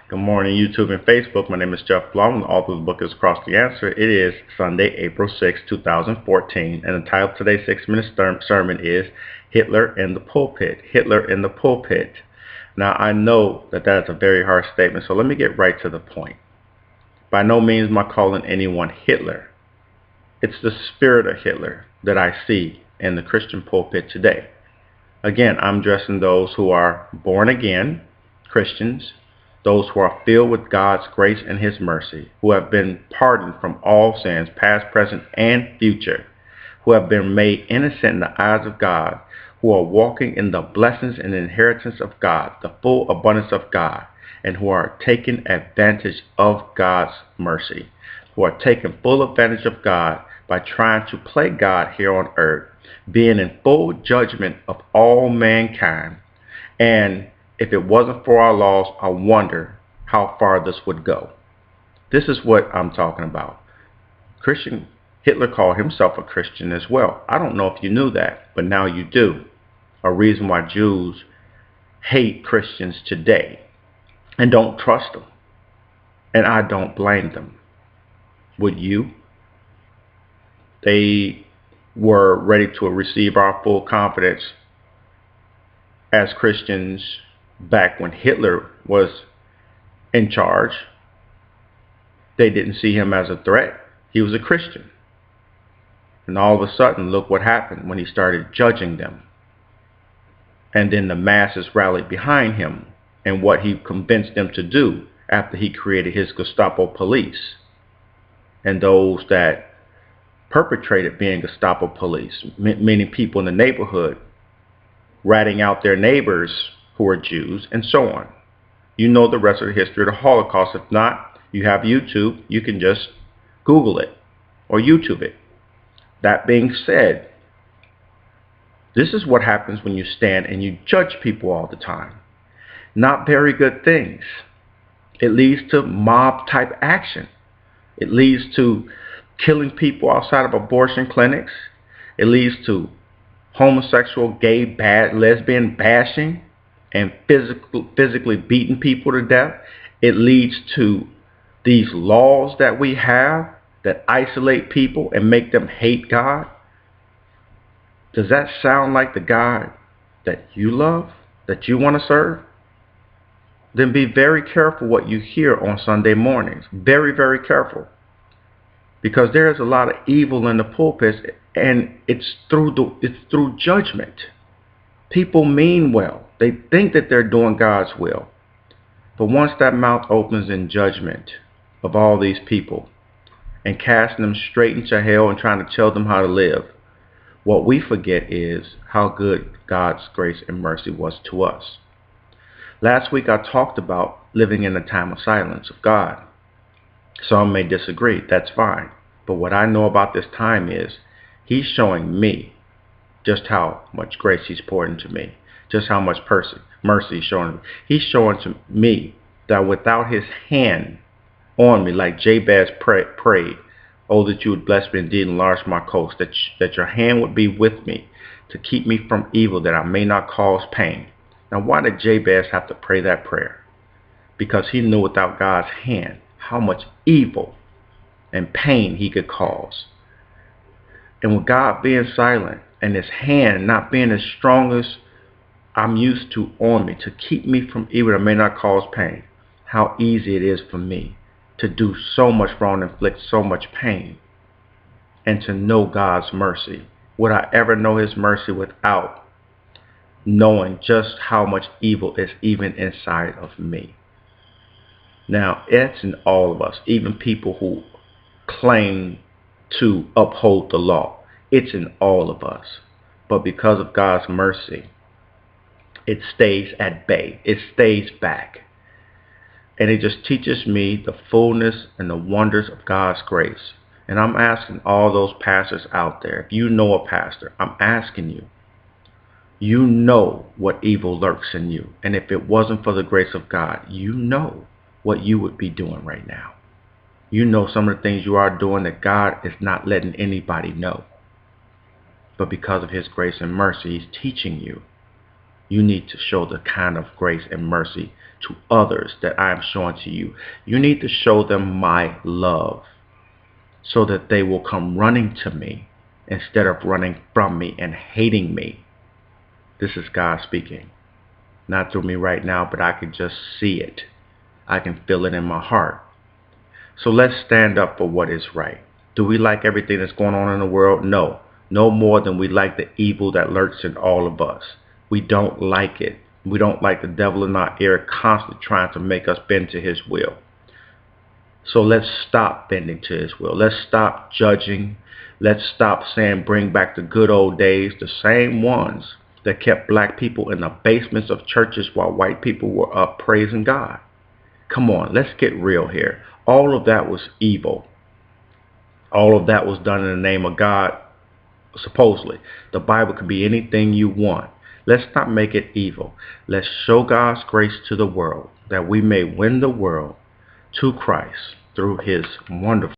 Good morning, YouTube and Facebook. My name is Jeff Blum. The author of the book is Cross the Answer. It is Sunday, April 6, 2014, and the title of today's 6-minute sermon is Hitler in the Pulpit. Hitler in the Pulpit. Now, I know that is a very harsh statement, so let me get right to the point. By no means am I calling anyone Hitler. It's the spirit of Hitler that I see in the Christian pulpit today. Again, I'm addressing those who are born again Christians, those who are filled with God's grace and His mercy, who have been pardoned from all sins, past, present, and future, who have been made innocent in the eyes of God, who are walking in the blessings and inheritance of God, the full abundance of God, and who are taking advantage of God's mercy, who are taking full advantage of God by trying to play God here on earth, being in full judgment of all mankind. And if it wasn't for our laws, I wonder how far this would go. This is what I'm talking about. Hitler called himself a Christian as well. I don't know if you knew that, but now you do. A reason why Jews hate Christians today and don't trust them. And I don't blame them. Would you? They were ready to receive our full confidence as Christians back when Hitler was in charge. They didn't see him as a threat. He was a Christian. And all of a sudden, look what happened when he started judging them. And then the masses rallied behind him and what he convinced them to do after he created his Gestapo police. And those that perpetrated being Gestapo police, meaning people in the neighborhood, ratting out their neighbors who are Jews, and so on. You know the rest of the history of the Holocaust. If not, you have YouTube. You can just Google it or YouTube it. That being said, this is what happens when you stand and you judge people all the time. Not very good things. It leads to mob-type action. It leads to killing people outside of abortion clinics. It leads to homosexual, gay, lesbian bashing and physically beating people to death. It leads to these laws that we have that isolate people and make them hate God. Does that sound like the God that you love, that you want to serve? Then be very careful what you hear on Sunday mornings. Very, very careful. Because there is a lot of evil in the pulpits, and it's through judgment. People mean well. They think that they're doing God's will. But once that mouth opens in judgment of all these people and casting them straight into hell and trying to tell them how to live, what we forget is how good God's grace and mercy was to us. Last week I talked about living in a time of silence of God. Some may disagree, that's fine. But what I know about this time is He's showing me just how much grace He's poured into me, just how much mercy He's showing me. He's showing to me that without His hand on me, like Jabez prayed, oh, that you would bless me indeed and enlarge my coast, that your hand would be with me to keep me from evil, that I may not cause pain. Now, why did Jabez have to pray that prayer? Because he knew without God's hand how much evil and pain he could cause. And with God being silent and His hand not being as strong as I'm used to on me to keep me from evil that may not cause pain, how easy it is for me to do so much wrong and inflict so much pain, and to know God's mercy. Would I ever know His mercy without knowing just how much evil is even inside of me? Now, it's in all of us, even people who claim to uphold the law. It's in all of us. But because of God's mercy, it stays at bay. It stays back. And it just teaches me the fullness and the wonders of God's grace. And I'm asking all those pastors out there, if you know a pastor, I'm asking you, you know what evil lurks in you. And if it wasn't for the grace of God, you know what you would be doing right now. You know some of the things you are doing that God is not letting anybody know. But because of His grace and mercy, He's teaching you. you need to show the kind of grace and mercy to others that I am showing to you. You need to show them my love so that they will come running to me instead of running from me and hating me. This is God speaking. Not through me right now, but I can just see it. I can feel it in my heart. So let's stand up for what is right. Do we like everything that's going on in the world? No. No more than we like the evil that lurks in all of us. We don't like it. We don't like the devil in our ear constantly trying to make us bend to his will. So let's stop bending to his will. Let's stop judging. Let's stop saying bring back the good old days, the same ones that kept black people in the basements of churches while white people were up praising God. Come on, let's get real here. All of that was evil. All of that was done in the name of God, supposedly. The Bible could be anything you want. Let's not make it evil. Let's show God's grace to the world that we may win the world to Christ through his wonderful